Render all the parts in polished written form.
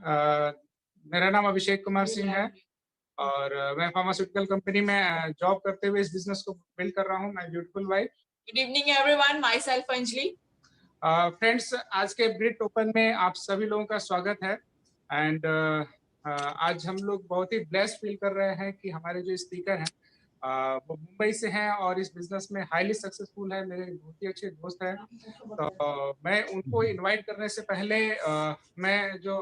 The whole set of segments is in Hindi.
अ, मेरा नाम अभिषेक कुमार सिंह है और मैं फार्मास्यूटिकल कंपनी में जॉब करते हुए इस बिजनेस को बिल्ड कर रहा हूँ। My beautiful wife. Good evening, everyone. Myself, Anjali. Friends, आज के ब्रिट ओपन में आप सभी लोगों का स्वागत है। एंड आज हम लोग बहुत ही ब्लेस्ड फील कर रहे हैं कि हमारे जो स्पीकर हैं वो मुंबई से हैं और इस बिजनेस में हाईली सक्सेसफुल है। मेरे बहुत ही अच्छे दोस्त हैं। तो मैं उनको इनवाइट करने से पहले मैं जो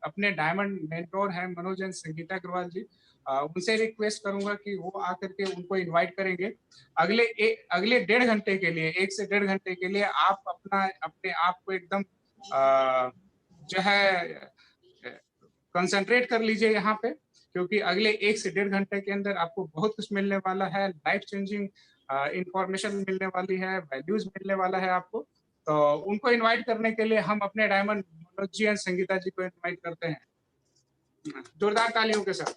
अपने डायमंड मेंटोर हैं मनोज एंड संगीता अग्रवाल जी, उनसे रिक्वेस्ट करूंगा कि वो आकर के उनको इनवाइट करेंगे। अगले 1.5 घंटे के लिए, 1 से 1.5 घंटे के लिए आप अपने आप को एकदम जो है कंसंट्रेट कर लीजिए यहाँ पे, क्योंकि अगले 1 से 1.5 घंटे के अंदर आपको बहुत कुछ मिलने वाला है। लाइफ चेंजिंग इंफॉर्मेशन मिलने वाली है, वैल्यूज मिलने वाला है आपको। तो उनको इनवाइट करने के लिए हम अपने डायमंड मनोज जी और संगीता जी को इनवाइट करते हैं जोरदार तालियों के साथ।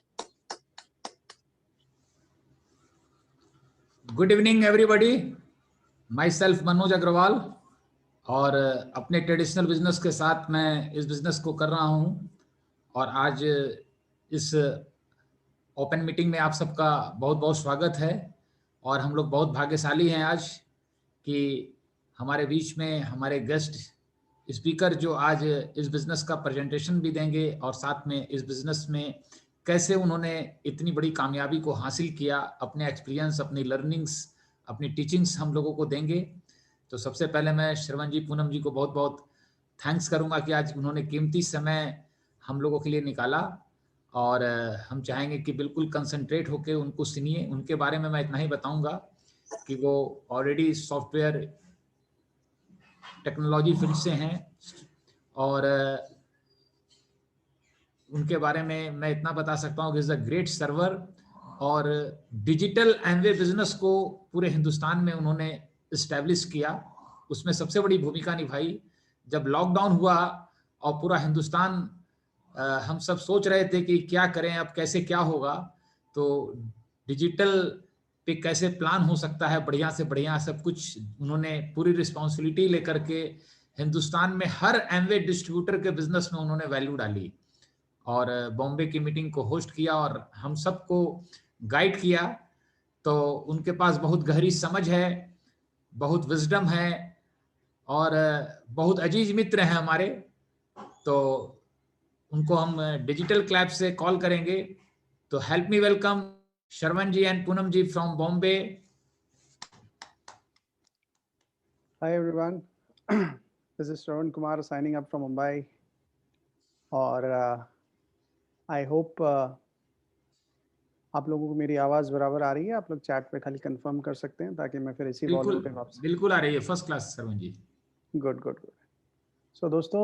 Good evening everybody, myself Manoj Agarwal और अपने ट्रेडिशनल बिजनेस के साथ मैं इस बिजनेस को कर रहा हूं और आज इस ओपन मीटिंग में आप सबका बहुत बहुत स्वागत है। और हम लोग बहुत भाग्यशाली हैं आज कि हमारे बीच में हमारे गेस्ट स्पीकर जो आज इस बिजनेस का प्रेजेंटेशन भी देंगे और साथ में इस बिजनेस में कैसे उन्होंने इतनी बड़ी कामयाबी को हासिल किया, अपने एक्सपीरियंस, अपनी लर्निंग्स, अपनी टीचिंग्स हम लोगों को देंगे। तो सबसे पहले मैं श्रवण जी, पूनम जी को बहुत बहुत थैंक्स करूंगा कि आज उन्होंने कीमती समय हम लोगों के लिए निकाला और हम चाहेंगे कि बिल्कुल कंसंट्रेट होकर उनको सुनिए। उनके बारे में मैं इतना ही बताऊंगा कि वो ऑलरेडी सॉफ्टवेयर टेक्नोलॉजी फील्ड से हैं और उनके बारे में मैं इतना बता सकता हूँ कि इज अ ग्रेट सर्वर और डिजिटल एमवे बिजनेस को पूरे हिंदुस्तान में उन्होंने इस्टेब्लिश किया। उसमें सबसे बड़ी भूमिका निभाई। जब लॉकडाउन हुआ और पूरा हिंदुस्तान हम सब सोच रहे थे कि क्या करें, अब कैसे क्या होगा, तो डिजिटल पे कैसे प्लान हो सकता है बढ़िया से बढ़िया सब कुछ उन्होंने पूरी रिस्पॉन्सिबिलिटी लेकर के हिंदुस्तान में हर एमवे डिस्ट्रीब्यूटर के बिजनेस में उन्होंने वैल्यू डाली और बॉम्बे की मीटिंग को होस्ट किया और हम सबको गाइड किया। तो उनके पास बहुत गहरी समझ है, बहुत विजडम है और बहुत अजीज मित्र हैं हमारे। तो उनको हम डिजिटल क्लैप से कॉल करेंगे। तो help me welcome Shravan ji and Poonam ji from Bombay. Hi everyone, this is Shravan Kumar signing up from Mumbai और I hope आप लोगों को मेरी आवाज़ बराबर आ रही है। आप लोग चैट पे खाली कंफर्म कर सकते हैं ताकि मैं फिर इसी वॉल्यूम पे वापस। बिल्कुल आ रही है, first class Shravan ji. Good good good. So दोस्तों,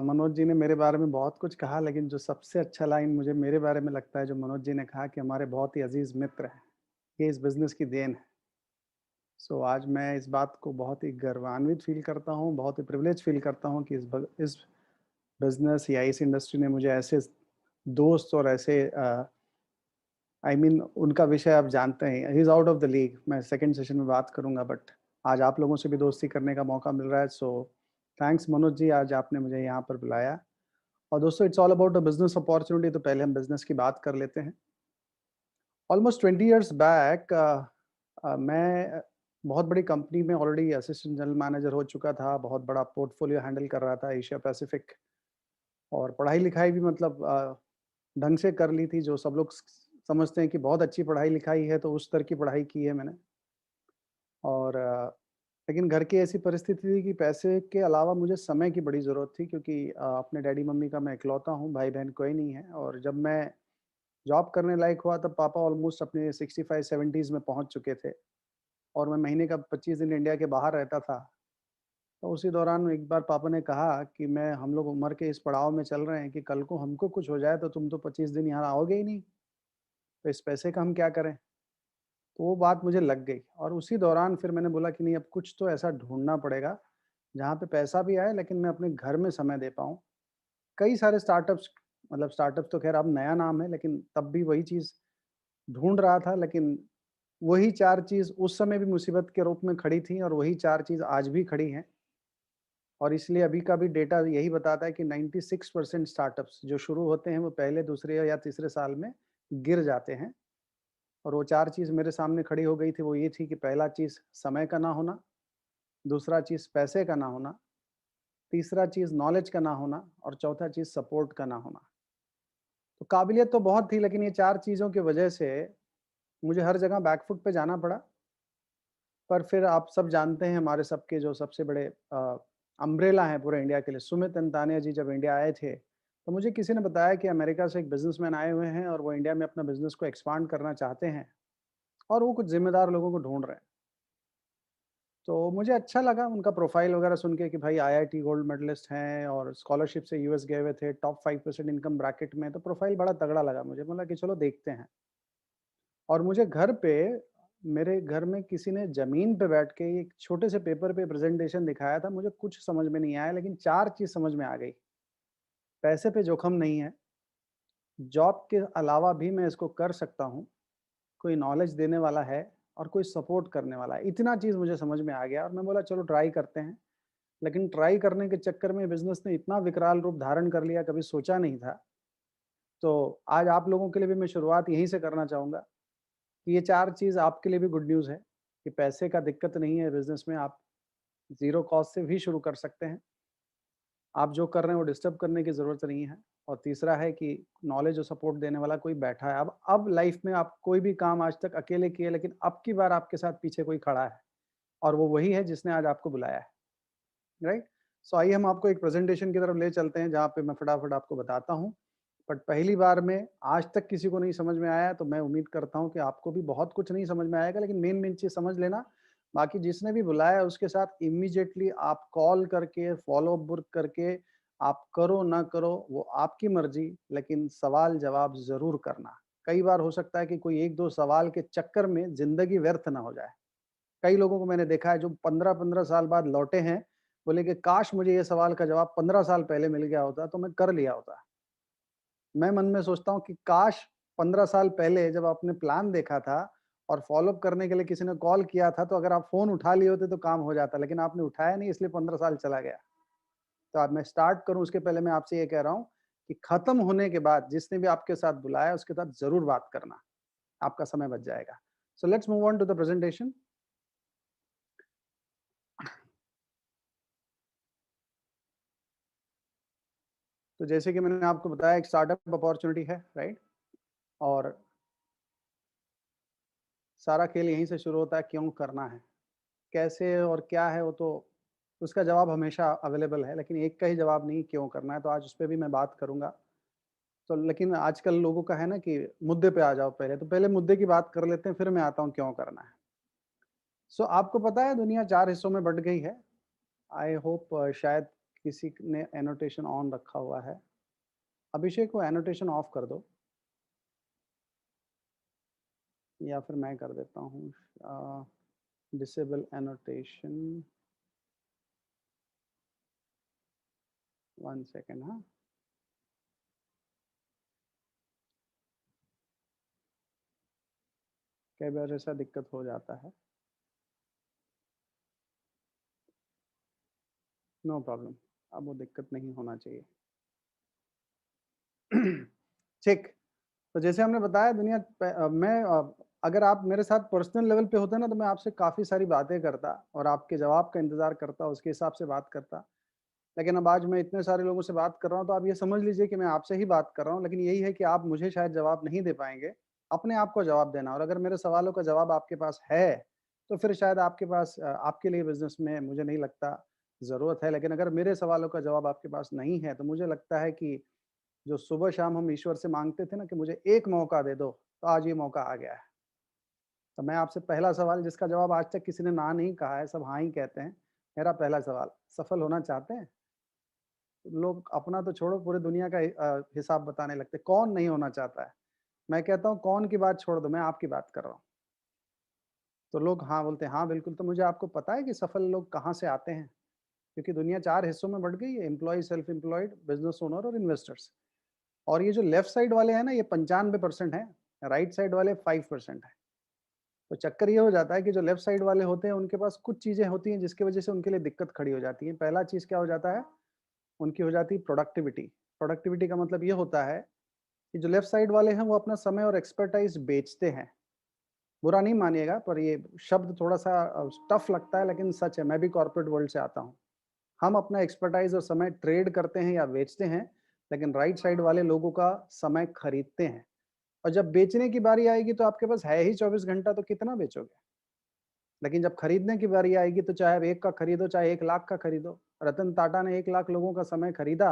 मनोज जी ने मेरे बारे में बहुत कुछ कहा, लेकिन जो सबसे अच्छा लाइन मुझे मेरे बारे में लगता है जो मनोज जी ने कहा कि हमारे बहुत ही अजीज मित्र हैं, ये इस बिज़नेस की देन है। सो आज मैं इस बात को बहुत ही गर्वान्वित फील करता हूँ, बहुत ही प्रिविलेज फील करता हूँ कि इस बिज़नेस या इस इंडस्ट्री ने मुझे ऐसे दोस्त और ऐसे उनका विषय आप जानते हैं, he is out of the league. मैं सेकंड सेशन में बात करूंगा, बट आज आप लोगों से भी दोस्ती करने का मौका मिल रहा है। सो थैंक्स मनोज जी, आज आपने मुझे यहाँ पर बुलाया। और दोस्तों, it's all about a business opportunity. तो पहले हम बिजनेस की बात कर लेते हैं। ऑलमोस्ट 20 ईयर्स बैक मैं बहुत बड़ी कंपनी में ऑलरेडी असिस्टेंट जनरल मैनेजर हो चुका था, बहुत बड़ा पोर्टफोलियो हैंडल कर रहा था एशिया पैसिफिक, और पढ़ाई लिखाई भी मतलब ढंग से कर ली थी। जो सब लोग समझते हैं कि बहुत अच्छी पढ़ाई लिखाई है, तो उस स्तर की पढ़ाई की है मैंने। और लेकिन घर की ऐसी परिस्थिति थी कि पैसे के अलावा मुझे समय की बड़ी ज़रूरत थी, क्योंकि अपने डैडी मम्मी का मैं इकलौता हूँ, भाई बहन कोई नहीं है। और जब मैं जॉब करने लायक हुआ तब पापा ऑलमोस्ट अपने 65-70s में पहुँच चुके थे और मैं महीने का 25 दिन इंडिया के बाहर रहता था। तो उसी दौरान एक बार पापा ने कहा कि हम लोग उम्र के इस पड़ाव में चल रहे हैं कि कल को हमको कुछ हो जाए तो तुम तो 25 दिन यहाँ आओगे ही नहीं, तो इस पैसे का हम क्या करें। तो वो बात मुझे लग गई और उसी दौरान फिर मैंने बोला कि नहीं, अब कुछ तो ऐसा ढूंढना पड़ेगा जहाँ पे पैसा भी आए लेकिन मैं अपने घर में समय दे पाऊँ। कई सारे स्टार्टअप्स, मतलब स्टार्टअप्स तो खैर अब नया नाम है, लेकिन तब भी वही चीज़ ढूंढ रहा था। लेकिन वही 4 चीज़ उस समय भी मुसीबत के रूप में खड़ी थी और वही 4 चीज़ आज भी खड़ी हैं। और इसलिए अभी का भी डेटा यही बताता है कि 96% स्टार्टअप्स जो शुरू होते हैं वो पहले, दूसरे या तीसरे साल में गिर जाते हैं। और वो 4 चीज़ मेरे सामने खड़ी हो गई थी, वो ये थी कि पहला चीज़ समय का ना होना, दूसरा चीज़ पैसे का ना होना, तीसरा चीज़ नॉलेज का ना होना और चौथा चीज़ सपोर्ट का ना होना। तो काबिलियत तो बहुत थी, लेकिन ये 4 चीज़ों की वजह से मुझे हर जगह बैकफुट पे जाना पड़ा। पर फिर आप सब जानते हैं हमारे सबके जो सबसे बड़े अम्ब्रेला हैं पूरे इंडिया के लिए, सुमित अंतानिया जी जब इंडिया आए थे, तो मुझे किसी ने बताया कि अमेरिका से एक बिज़नेसमैन आए हुए हैं और वो इंडिया में अपना बिज़नेस को एक्सपांड करना चाहते हैं और वो कुछ ज़िम्मेदार लोगों को ढूँढ रहे हैं। तो मुझे अच्छा लगा उनका प्रोफाइल वगैरह सुन के कि भाई आईआईटी गोल्ड मेडलिस्ट हैं और स्कॉलरशिप से यूएस गए हुए थे, टॉप 5% इनकम ब्रैकेट में, तो प्रोफाइल बड़ा तगड़ा लगा मुझे। बोला कि चलो देखते हैं। और मुझे घर पे, मेरे घर में किसी ने ज़मीन पे बैठ के एक छोटे से पेपर पे प्रेज़ेंटेशन दिखाया था, मुझे कुछ समझ में नहीं आया, लेकिन 4 चीज़ समझ में आ गई। पैसे पे जोखिम नहीं है, जॉब के अलावा भी मैं इसको कर सकता हूँ, कोई नॉलेज देने वाला है और कोई सपोर्ट करने वाला है। इतना चीज़ मुझे समझ में आ गया और मैं बोला चलो ट्राई करते हैं। लेकिन ट्राई करने के चक्कर में बिज़नेस ने इतना विकराल रूप धारण कर लिया, कभी सोचा नहीं था। तो आज आप लोगों के लिए भी मैं शुरुआत यहीं से करना चाहूँगा कि ये 4 चीज़ आपके लिए भी गुड न्यूज़ है कि पैसे का दिक्कत नहीं है बिज़नेस में, आप ज़ीरो कॉस्ट से भी शुरू कर सकते हैं। आप जो कर रहे हैं वो डिस्टर्ब करने की ज़रूरत नहीं है। और तीसरा है कि नॉलेज और सपोर्ट देने वाला कोई बैठा है। अब लाइफ़ में आप कोई भी काम आज तक अकेले किए, लेकिन अब की बार आपके साथ पीछे कोई खड़ा है और वो वही है जिसने आज आपको बुलाया है, राइट? सो आइए हम आपको एक प्रेज़ेंटेशन की तरफ ले चलते हैं, जहाँ पे मैं फटाफट आपको बताता हूँ। बट पहली बार में आज तक किसी को नहीं समझ में आया, तो मैं उम्मीद करता हूँ कि आपको भी बहुत कुछ नहीं समझ में आएगा, लेकिन मेन चीज़ समझ लेना। बाकी जिसने भी बुलाया उसके साथ इमीडिएटली आप कॉल करके, फ़ॉलो अप बुक करके, आप करो ना करो वो आपकी मर्ज़ी, लेकिन सवाल-जवाब ज़रूर करना। कई बार हो सकता है कि कोई 1-2 सवाल के चक्कर में ज़िंदगी व्यर्थ ना हो जाए। कई लोगों को मैंने देखा है जो 15-15 साल बाद लौटे हैं, बोले कि काश मुझे ये सवाल का जवाब 15 साल पहले मिल गया होता तो मैं कर लिया होता। मैं मन में सोचता हूँ कि काश 15 साल पहले जब आपने प्लान देखा था और फ़ॉलो अप करने के लिए किसी ने कॉल किया था, तो अगर आप फ़ोन उठा लिए होते तो काम हो जाता, लेकिन आपने उठाया नहीं, इसलिए 15 साल चला गया। तो अब मैं स्टार्ट करूँ उसके पहले मैं आपसे ये कह रहा हूँ कि खत्म होने के बाद जिसने भी आपके साथ बुलाया उसके साथ ज़रूर बात करना, आपका समय बच जाएगा। So let's move on to the presentation. तो जैसे कि मैंने आपको बताया एक स्टार्टअप अपॉर्च्युनिटी है, राइट? और सारा खेल यहीं से शुरू होता है, क्यों करना है? कैसे और क्या है वो तो उसका जवाब हमेशा अवेलेबल है, लेकिन एक का ही जवाब नहीं क्यों करना है, तो आज उस पे भी मैं बात करूँगा। तो लेकिन आजकल लोगों का है ना कि मुद्दे पे आ जाओ पहले, तो पहले मुद्दे की बात कर लेते हैं, फिर मैं आता हूँ क्यों करना है। सो आपको पता है दुनिया 4 हिस्सों में बँट गई है। आई होप शायद किसी ने एनोटेशन ऑन रखा हुआ है। अभिषेक वो एनोटेशन ऑफ कर दो या फिर मैं कर देता हूँ। डिसेबल एनोटेशन, 1 सेकंड हाँ। कई बार ऐसा दिक्कत हो जाता है। नो प्रॉब्लम, अब वो दिक्कत नहीं होना चाहिए। ठीक, तो जैसे हमने बताया दुनिया अगर आप मेरे साथ पर्सनल लेवल पे होते ना तो मैं आपसे काफ़ी सारी बातें करता और आपके जवाब का इंतज़ार करता, उसके हिसाब से बात करता। लेकिन अब आज मैं इतने सारे लोगों से बात कर रहा हूँ, तो आप ये समझ लीजिए कि मैं आपसे ही बात कर रहा हूँ, लेकिन यही है कि आप मुझे शायद जवाब नहीं दे पाएँगे, अपने आप को जवाब देना। और अगर मेरे सवालों का जवाब आपके पास है, तो फिर शायद आपके पास आपके लिए बिज़नेस में मुझे नहीं लगता ज़रूरत है। लेकिन अगर मेरे सवालों का जवाब आपके पास नहीं है, तो मुझे लगता है कि जो सुबह-शाम हम ईश्वर से माँगते थे ना कि मुझे एक मौका दे दो, तो आज ये मौका आ गया है। तो मैं आपसे पहला सवाल जिसका जवाब आज तक किसी ने ना नहीं कहा है, सब हाँ ही कहते हैं। मेरा पहला सवाल, सफल होना चाहते हैं? लोग अपना तो छोड़ो पूरी दुनिया का हिसाब बताने लगते हैं, कौन नहीं होना चाहता है? मैं कहता हूँ कौन की बात छोड़ दो, मैं आपकी बात कर रहा हूँ। तो लोग हाँ बोलते हैं, हाँ बिल्कुल, तो मुझे आपको पता है कि सफल लोग कहाँ से आते हैं? क्योंकि दुनिया 4 हिस्सों में बँट गई है, employee, self employed, business owner और इन्वेस्टर्स। और ये जो लेफ्ट साइड वाले हैं ना, ये 95% हैं, राइट साइड वाले 5% हैं। तो चक्कर ये हो जाता है कि जो लेफ्ट साइड वाले होते हैं उनके पास कुछ चीजें होती हैं जिसकी वजह से उनके लिए दिक्कत खड़ी हो जाती है। पहला चीज क्या हो जाता है, उनकी हो जाती है प्रोडक्टिविटी। प्रोडक्टिविटी का मतलब ये होता है कि जो लेफ्ट साइड वाले हैं वो अपना समय और एक्सपर्टाइज बेचते हैं। बुरा नहीं मानिएगा, पर ये शब्द थोड़ा सा टफ लगता है, लेकिन सच है। मैं भी कॉर्पोरेट वर्ल्ड से आता हूँ। हम अपना एक्सपर्टाइज और समय ट्रेड करते हैं या बेचते हैं, लेकिन राइट साइड वाले लोगों का समय खरीदते हैं। और जब बेचने की बारी आएगी तो आपके पास है ही 24 घंटा, तो कितना बेचोगे। लेकिन जब खरीदने की बारी आएगी तो चाहे आप 1 का खरीदो, चाहे 1 लाख का खरीदो। रतन टाटा ने 1 लाख लोगों का समय खरीदा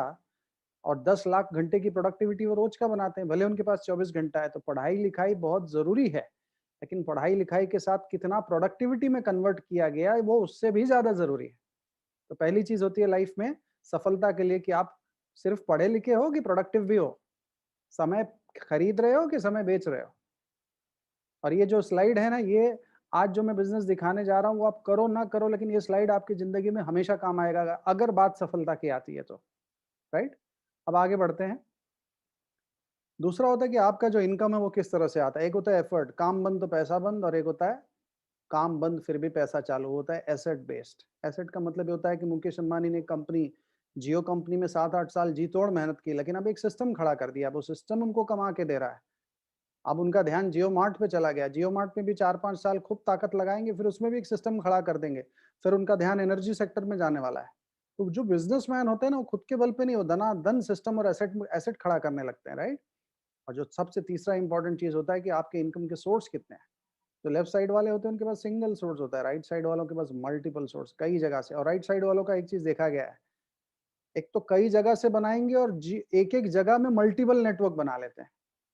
और 10 लाख घंटे की प्रोडक्टिविटी वो रोज का बनाते हैं। भले उनके पास 24 घंटा है। तो पढ़ाई लिखाई बहुत जरूरी है, लेकिन पढ़ाई लिखाई के साथ कितना प्रोडक्टिविटी में कन्वर्ट किया गया है वो उससे भी ज्यादा जरूरी है। तो पहली चीज होती है लाइफ में सफलता के लिए कि आप सिर्फ पढ़े लिखे हो कि प्रोडक्टिव भी हो, समय खरीद रहे हो कि समय बेच रहे हो। और ये जो स्लाइड है ना, ये आज जो मैं बिजनेस दिखाने जा रहा हूँ वो आप करो ना करो, लेकिन ये स्लाइड आपकी जिंदगी में हमेशा काम आएगा अगर बात सफलता की आती है तो। राइट, अब आगे बढ़ते हैं। दूसरा होता है कि आपका जो इनकम है वो किस तरह से आता है। एक होता है एफर्ट, काम बंद तो पैसा बंद, और एक होता है काम बंद फिर भी पैसा चालू। होता है एसेट बेस्ड। एसेट का मतलब ये होता है कि मुकेश अंबानी ने कंपनी जियो कंपनी में 7-8 साल जी तोड़ मेहनत की, लेकिन अब एक सिस्टम खड़ा कर दिया। अब वो सिस्टम उनको कमा के दे रहा है। अब उनका ध्यान जियो मार्ट पे चला गया। जियो मार्ट में भी 4-5 साल खूब ताकत लगाएंगे, फिर उसमें भी एक सिस्टम खड़ा कर देंगे। फिर उनका ध्यान एनर्जी सेक्टर में जाने वाला है। तो जो बिजनेसमैन होते हैं ना, वो खुद के बल पे नहीं, वो धनाधन सिस्टम और एसेट एसेट खड़ा करने लगते हैं। राइट, और जो सबसे तीसरा इंपॉर्टेंट चीज होता है कि आपके इनकम के सोर्स कितने हैं। जो लेफ्ट साइड वाले होते हैं उनके पास सिंगल सोर्स होता है, राइट साइड वालों के पास मल्टीपल सोर्स, कई जगह से। और राइट साइड वालों का एक चीज देखा गया है, एक तो कई जगह से बनाएंगे और एक एक जगह में मल्टीपल नेटवर्क बना लेते हैं।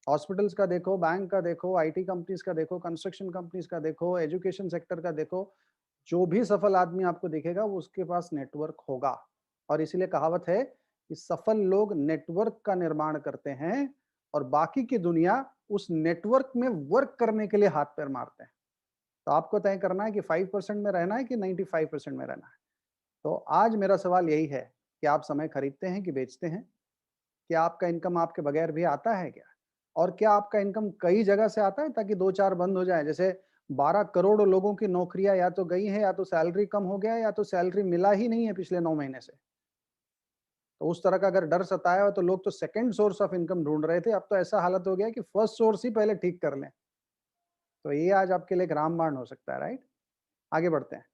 हॉस्पिटल्स का देखो, बैंक का देखो, आईटी कंपनीज का देखो, कंस्ट्रक्शन कंपनीज का देखो, एजुकेशन सेक्टर का देखो। जो भी सफल आदमी आपको दिखेगा वो उसके पास नेटवर्क होगा। और इसीलिए कहावत है कि सफल लोग नेटवर्क का निर्माण करते हैं और बाकी की दुनिया उस नेटवर्क में वर्क करने के लिए हाथ पैर मारते हैं। तो आपको तय करना है कि 5% में रहना है कि 95% में रहना है। तो आज मेरा सवाल यही है कि आप समय खरीदते हैं कि बेचते हैं। क्या आपका इनकम आपके बगैर भी आता है क्या? और क्या आपका इनकम कई जगह से आता है ताकि 2-4 बंद हो जाए? जैसे 12 करोड़ लोगों की नौकरियां या तो गई हैं, या तो सैलरी कम हो गया है, या तो सैलरी मिला ही नहीं है पिछले 9 महीने से। तो उस तरह का अगर डर सताया हो तो लोग तो सेकंड सोर्स ऑफ इनकम ढूंढ रहे थे, अब तो ऐसा हालत हो गया है कि फर्स्ट सोर्स ही पहले ठीक कर लें। तो ये आज आपके लिए एक रामबाण हो सकता है। राइट, आगे बढ़ते हैं।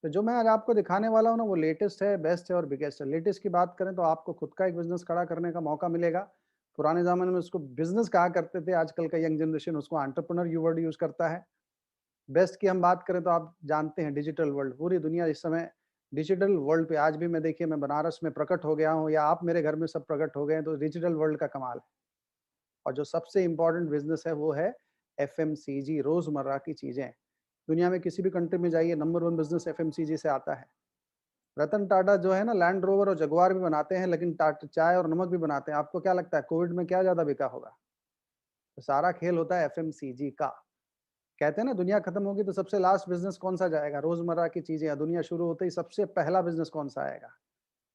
तो जो मैं आज आपको दिखाने वाला हूँ ना, वो लेटेस्ट है, बेस्ट है और बिगेस्ट है। लेटेस्ट की बात करें तो आपको खुद का एक बिजनेस खड़ा करने का मौका मिलेगा। पुराने जमाने में उसको बिजनेस कहा करते थे, आजकल का यंग जनरेशन उसको एंटरप्रेन्योर यू वर्ड यूज करता है। बेस्ट की हम बात करें तो आप जानते हैं डिजिटल वर्ल्ड। पूरी दुनिया इस समय डिजिटल वर्ल्ड पे, आज भी मैं देखिए मैं बनारस में प्रकट हो गया हूँ या आप मेरे घर में सब प्रकट हो गए हैं, तो डिजिटल वर्ल्ड का कमाल है। और जो सबसे इंपॉर्टेंट बिजनेस है वो है एफएमसीजी, रोजमर्रा की चीजें। दुनिया में किसी भी कंट्री में जाइए, नंबर 1 बिजनेस एफएमसीजी से आता है। रतन टाटा जो है ना, लैंड रोवर और जगुआर भी बनाते हैं, लेकिन चाय और नमक भी बनाते हैं। आपको क्या लगता है कोविड में क्या ज्यादा बिका होगा? तो सारा खेल होता है एफएमसीजी का। कहते हैं ना, दुनिया खत्म होगी तो सबसे लास्ट बिजनेस कौन सा जाएगा? रोजमर्रा की चीजें। या दुनिया शुरू होते ही सबसे पहला बिजनेस कौन सा आएगा?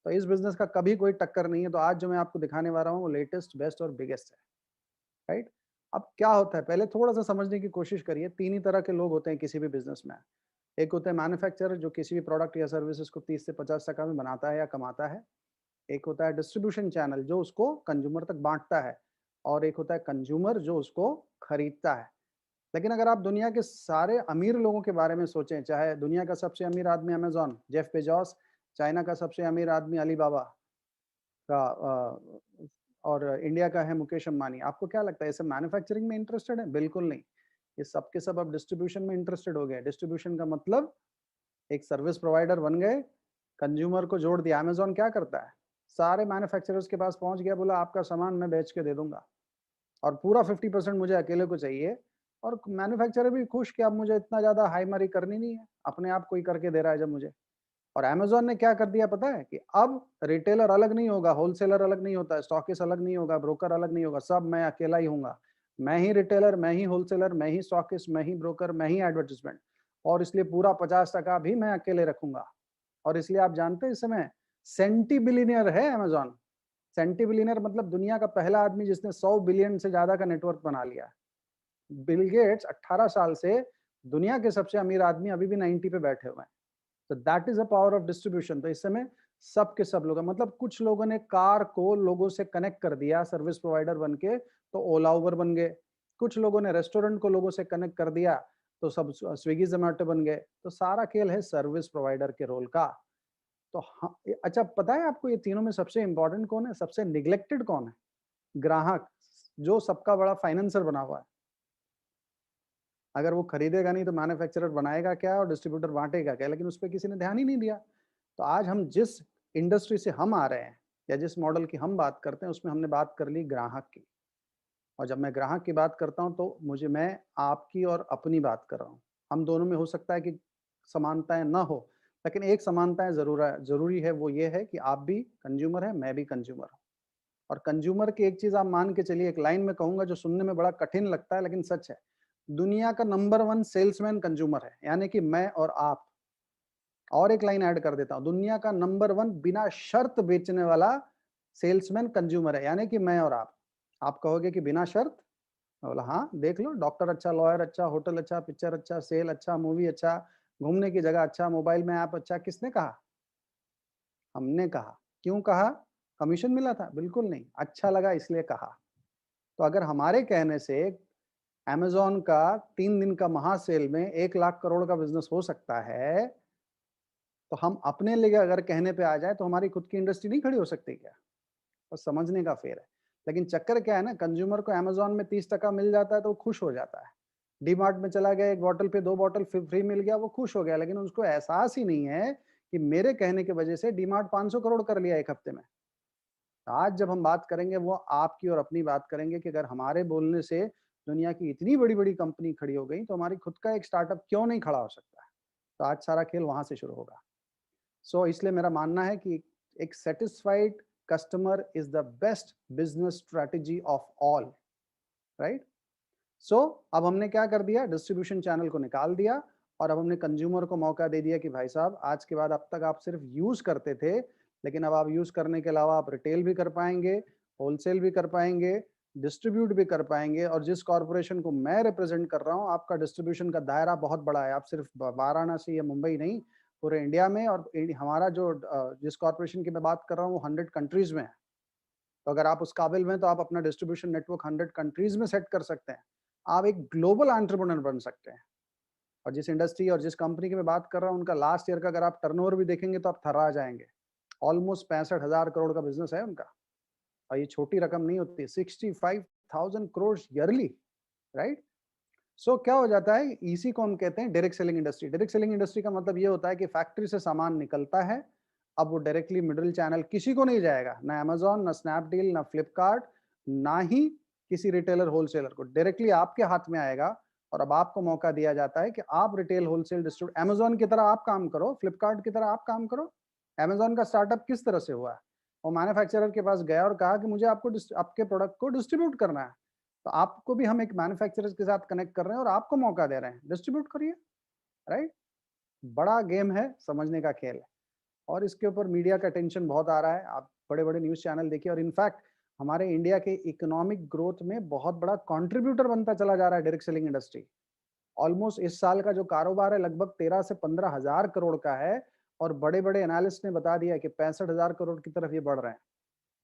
तो इस बिजनेस का कभी कोई टक्कर नहीं है। तो आज जो मैं आपको दिखाने वाला हूँ वो लेटेस्ट, बेस्ट और बिगेस्ट है। राइट, अब क्या होता है पहले थोड़ा सा समझने की कोशिश करिए। 3 ही तरह के लोग होते हैं किसी भी बिजनेस में। एक होता है मैन्युफैक्चरर, जो किसी भी प्रोडक्ट या सर्विसेज को 30 से 50% में बनाता है या कमाता है। एक होता है डिस्ट्रीब्यूशन चैनल, जो उसको कंज्यूमर तक बांटता है। और एक होता है कंज्यूमर, जो उसको खरीदता है। लेकिन अगर आप दुनिया के सारे अमीर लोगों के बारे में सोचें, चाहे दुनिया का सबसे अमीर आदमी अमेजॉन जेफ बेजोस, चाइना का सबसे अमीर आदमी अलीबाबा का, और इंडिया का है मुकेश अंबानी, आपको क्या लगता है ये सब मैन्युफैक्चरिंग में इंटरेस्टेड है? बिल्कुल नहीं। ये सब के सब अब डिस्ट्रीब्यूशन में इंटरेस्टेड हो गए। डिस्ट्रीब्यूशन का मतलब एक सर्विस प्रोवाइडर बन गए, कंज्यूमर को जोड़ दिया। अमेजॉन क्या करता है? सारे मैन्युफैक्चरर्स के पास पहुंच गया, बोला आपका सामान मैं बेच के दे दूंगा और पूरा 50% मुझे अकेले को चाहिए। और मैन्युफैक्चरर भी खुश कि अब मुझे इतना ज्यादा हाईमारी करनी नहीं है, अपने आप कोई करके दे रहा है जब मुझे। और अमेजॉन ने क्या कर दिया पता है? कि अब रिटेलर अलग नहीं होगा, होलसेलर अलग नहीं होता, स्टॉकिस्ट अलग नहीं होगा, ब्रोकर अलग नहीं होगा, सब मैं अकेला ही हूँगा। मैं ही रिटेलर, मैं ही होलसेलर, मैं ही स्टॉकिस्ट, मैं ही ब्रोकर, मैं ही एडवर्टीजमेंट। और इसलिए पूरा 50% भी मैं अकेले रखूंगा। और इसलिए आप जानते हैं इस समय सेंटी बिलियनियर है अमेजॉन। सेंटी बिलियनियर मतलब दुनिया का पहला आदमी जिसने 100 बिलियन से ज्यादा का नेटवर्क बना लिया। बिल गेट्स 18 साल से दुनिया के सबसे अमीर आदमी अभी भी 90 पे बैठे हुए हैं। तो that is a power of distribution. तो इस समय सब के सब लोग, मतलब कुछ लोगों ने कार को लोगों से कनेक्ट कर दिया सर्विस प्रोवाइडर बन के, तो ओला उबर बन गए। कुछ लोगों ने रेस्टोरेंट को लोगों से कनेक्ट कर दिया, तो सब स्विगी जोमेटो बन गए। तो सारा खेल है सर्विस प्रोवाइडर के रोल का। तो अच्छा, पता है आपको ये तीनों में सबसे इंपॉर्टेंट कौन है, सबसे निग्लेक्टेड कौन है? ग्राहक, जो सबका बड़ा फाइनेंसर बना हुआ है। अगर वो खरीदेगा नहीं तो मैन्युफैक्चरर बनाएगा क्या और डिस्ट्रीब्यूटर बांटेगा क्या, लेकिन उस पर किसी ने ध्यान ही नहीं दिया। तो आज हम जिस इंडस्ट्री से हम आ रहे हैं या जिस मॉडल की हम बात करते हैं, उसमें हमने बात कर ली ग्राहक की। और जब मैं ग्राहक की बात करता हूं तो मैं आपकी और अपनी बात कर रहा हूं। हम दोनों में हो सकता है कि समानताएं ना हो, लेकिन एक समानताएं जरूरी है, वो ये है कि आप भी कंज्यूमर है, मैं भी कंज्यूमर हूँ। और कंज्यूमर की एक चीज आप मान के चलिए, एक लाइन में कहूंगा जो सुनने में बड़ा कठिन लगता है लेकिन सच है, दुनिया का नंबर 1 सेल्समैन कंज्यूमर है, यानी कि मैं और आप। और एक लाइन ऐड कर देता हूं, दुनिया का नंबर 1 बिना शर्त बेचने वाला सेल्समैन कंज्यूमर है, यानी कि मैं और आप। आप कहोगे कि बिना शर्त? मैं बोला हाँ, देख लो, डॉक्टर अच्छा, लॉयर अच्छा, होटल अच्छा, पिक्चर अच्छा, सेल अच्छा, मूवी अच्छा, घूमने की जगह अच्छा, मोबाइल में ऐप अच्छा। किसने कहा? हमने कहा। क्यों कहा? कमीशन मिला था? बिल्कुल नहीं, अच्छा लगा इसलिए कहा। तो अगर हमारे कहने से अमेज़न का 3 दिन का महासेल में 1 लाख करोड़ का बिजनेस हो सकता है, तो हम अपने लिए अगर कहने पे आ जाए तो हमारी खुद की इंडस्ट्री नहीं खड़ी हो सकती क्या? बस समझने का फेर है। लेकिन चक्कर क्या है ना, कंज्यूमर को अमेज़न में 30% मिल जाता है तो वो खुश हो जाता है। डीमार्ट में चला गया, 1 बॉटल पे 2 बॉटल फ्री मिल गया, वो खुश हो गया, लेकिन उसको एहसास ही नहीं है कि मेरे कहने की वजह से डीमार्ट 500 करोड़ कर लिया 1 हफ्ते में। आज जब हम बात करेंगे वो आपकी और अपनी बात करेंगे कि अगर हमारे बोलने से दुनिया की इतनी बड़ी-बड़ी कंपनी खड़ी हो गई, तो हमारी खुद का एक स्टार्टअप क्यों नहीं खड़ा हो सकता है? तो आज सारा खेल वहाँ से शुरू होगा। सो इसलिए मेरा मानना है कि एक satisfied customer is the best business strategy of all, right? So अब हमने क्या कर दिया, डिस्ट्रीब्यूशन चैनल को निकाल दिया और अब हमने कंज्यूमर को मौका दे दिया कि भाई साहब, आज के बाद, अब तक आप सिर्फ यूज करते थे, लेकिन अब आप यूज करने के अलावा आप रिटेल भी कर पाएंगे, होलसेल भी कर पाएंगे, डिस्ट्रीब्यूट भी कर पाएंगे। और जिस कॉर्पोरेशन को मैं रिप्रेजेंट कर रहा हूँ, आपका डिस्ट्रीब्यूशन का दायरा बहुत बड़ा है। आप सिर्फ वाराणसी या मुंबई नहीं, पूरे इंडिया में। और हमारा जो जिस कॉर्पोरेशन की मैं बात कर रहा हूँ वो 100 कंट्रीज में है। तो अगर आप उस काबिल में, तो आप अपना डिस्ट्रीब्यूशन नेटवर्क 100 कंट्रीज में सेट कर सकते हैं। आप एक ग्लोबल एंटरप्रेन्योर बन सकते हैं। और जिस इंडस्ट्री और जिस कंपनी की मैं बात कर रहा हूँ, उनका लास्ट ईयर का अगर आप टर्नओवर भी देखेंगे तो आप थर्रा जाएंगे। ऑलमोस्ट 65,000 करोड़ का बिजनेस है उनका। और ये छोटी रकम नहीं होती, 65,000 करोड़ ईयरली, राइट? सो क्या हो जाता है, इसी को हम कहते हैं direct selling industry. Direct selling industry का मतलब ये होता है कि फैक्ट्री से सामान निकलता है, अब वो डायरेक्टली मिडिल चैनल किसी को नहीं जाएगा, ना अमेज़न, ना स्नैपडील, ना फ्लिपकार्ट, ना ही किसी रिटेलर होलसेलर को, डायरेक्टली आपके हाथ में आएगा। और अब आपको मौका दिया जाता है कि आप रिटेल होलसेल डिस्ट्रीब्यूट, अमेज़न की तरह आप काम करो, फ्लिपकार्ट की तरह आप काम करो। अमेज़न का स्टार्टअप किस तरह से हुआ है? वो मैन्युफैक्चरर के पास गया और कहा कि मुझे आपके प्रोडक्ट को डिस्ट्रीब्यूट करना है। तो आपको भी हम एक मैन्युफैक्चरर्स के साथ कनेक्ट कर रहे हैं और आपको मौका दे रहे हैं, डिस्ट्रीब्यूट करिए, राइट? बड़ा गेम है, समझने का खेल है। और इसके ऊपर मीडिया का टेंशन बहुत आ रहा है। आप बड़े-बड़े न्यूज़ चैनल देखिए, और इनफैक्ट हमारे इंडिया के इकोनॉमिक ग्रोथ में बहुत बड़ा कंट्रीब्यूटर बनता चला जा रहा है डायरेक्ट सेलिंग इंडस्ट्री। ऑलमोस्ट इस साल का जो कारोबार है लगभग 13 से 15 हजार करोड़ का है, और बड़े-बड़े एनालिस्ट ने बता दिया कि 65,000 करोड़ की तरफ ये बढ़ रहे हैं।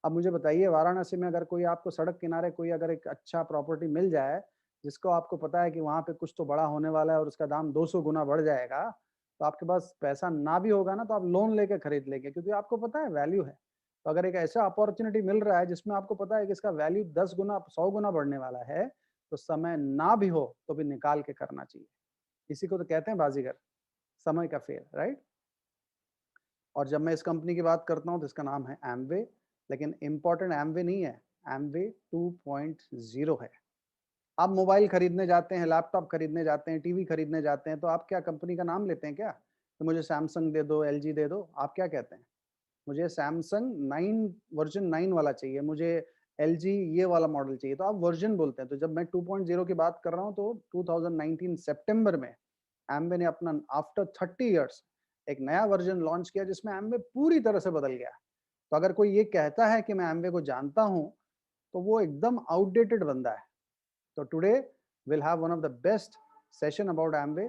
अब मुझे बताइए, वाराणसी में अगर कोई आपको सड़क किनारे कोई अगर एक अच्छा प्रॉपर्टी मिल जाए, जिसको आपको पता है कि वहाँ पे कुछ तो बड़ा होने वाला है और उसका दाम 200 गुना बढ़ जाएगा, तो आपके पास पैसा ना भी होगा ना, तो आप लोन लेके खरीद लेंगे, क्योंकि आपको पता है वैल्यू है। तो अगर एक ऐसा अपॉर्चुनिटी मिल रहा है जिसमें आपको पता है कि इसका वैल्यू 10 गुना 100 गुना बढ़ने वाला है, तो समय ना भी हो तो भी निकाल के करना चाहिए। इसी को तो कहते हैं बाजीगर, समय का फेर, राइट? और जब मैं इस कंपनी की बात करता हूँ तो इसका नाम है एमवे, लेकिन इंपॉर्टेंट एमवे नहीं है, एमवे 2.0 है। आप मोबाइल खरीदने जाते हैं, लैपटॉप खरीदने जाते हैं, टीवी खरीदने जाते हैं, तो आप क्या कंपनी का नाम लेते हैं क्या? तो मुझे सैमसंग दे दो, एलजी दे दो, आप क्या कहते हैं? मुझे सैमसंग 9 वर्जन 9 वाला चाहिए, मुझे एलजी ये वाला मॉडल चाहिए, तो आप वर्जन बोलते हैं। तो जब मैं 2.0 की बात कर रहा हूँ तो 2019 सितंबर में एम्वे ने अपना आफ्टर 30 इयर्स एक नया वर्जन लॉन्च किया, जिसमें एम्वे पूरी तरह से बदल गया। तो अगर कोई ये कहता है कि मैं एम्वे को जानता हूं, तो वो एकदम आउटडेटेड बंदा है। तो today will have one of the best session about Amway.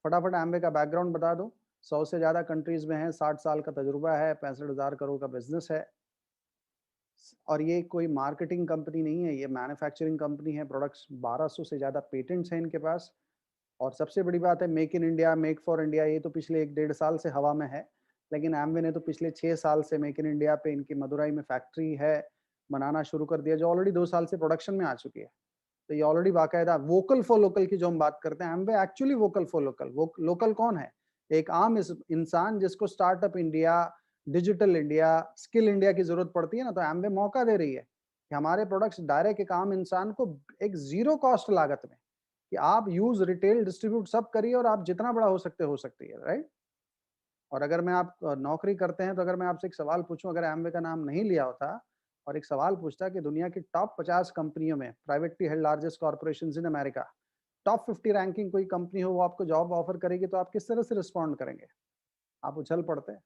फटाफट एम्वे का बैकग्राउंड बता दूं। 100 से ज़्यादा कंट्रीज में है, 60 साल का तजुर्बा है, 65,000 करोड़ का बिजनेस है। और ये कोई मार्केटिंग कंपनी नहीं है, ये मैन्युफैक्चरिंग कंपनी है। प्रोडक्ट्स 1200 से ज़्यादा पेटेंट्स हैं इनके पास। और सबसे बड़ी बात है make in India, make for India, ये तो पिछले 1-1.5 साल से हवा में है, लेकिन एम्वे ने तो पिछले 6 साल से मेक इन इंडिया पे इनकी मदुरई में फैक्ट्री है, बनाना शुरू कर दिया, जो ऑलरेडी 2 साल से प्रोडक्शन में आ चुकी है। तो ये ऑलरेडी बाकायदा वोकल फॉर लोकल की जो हम बात करते हैं, एम्वे एक्चुअली वोकल फॉर लोकल। वो लोकल कौन है? एक आम इंसान जिसको startup India, digital India, skill India की जरूरत पड़ती है ना, तो एम्वे मौका दे रही है कि हमारे प्रोडक्ट्स डायरेक्ट एक आम इंसान को एक जीरो कॉस्ट लागत में, कि आप यूज, रिटेल, डिस्ट्रीब्यूट सब करिए और आप जितना बड़ा हो सकती है, राइट। और अगर मैं आप नौकरी करते हैं तो अगर मैं आपसे एक सवाल पूछूं, अगर एम्वे का नाम नहीं लिया होता और एक सवाल पूछता कि दुनिया की टॉप 50 कंपनियों में, privately held largest corporations in America, top 50 ranking कोई कंपनी हो, वो आपको जॉब ऑफर करेगी, तो आप किस तरह से रिस्पॉन्ड करेंगे? आप उछल पड़ते हैं।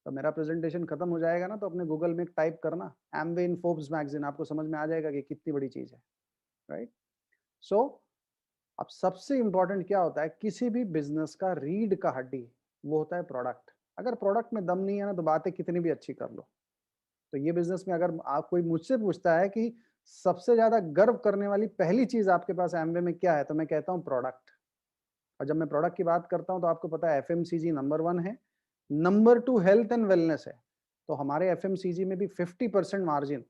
तो मेरा प्रेजेंटेशन खत्म हो जाएगा ना, तो अपने गूगल में एक टाइप करना एम्वे इन फोर्ब्स मैगजीन, आपको समझ में आ जाएगा कि कितनी बड़ी चीज है, राइट। सो अब सबसे इंपॉर्टेंट क्या होता है किसी भी बिजनेस का? रीढ़ का हड्डी वो होता है प्रोडक्ट। अगर प्रोडक्ट में दम नहीं है ना, तो बातें कितनी भी अच्छी कर लो। तो ये बिजनेस में अगर आप, कोई मुझसे पूछता है कि सबसे ज्यादा गर्व करने वाली पहली चीज आपके पास एम्वे में क्या है, तो मैं कहता हूँ प्रोडक्ट। और जब मैं प्रोडक्ट की बात करता हूँ तो आपको पता है एफएमसीजी नंबर 1 है, नंबर 2 हेल्थ एंड वेलनेस है। तो हमारे एफएमसीजी में भी 50% मार्जिन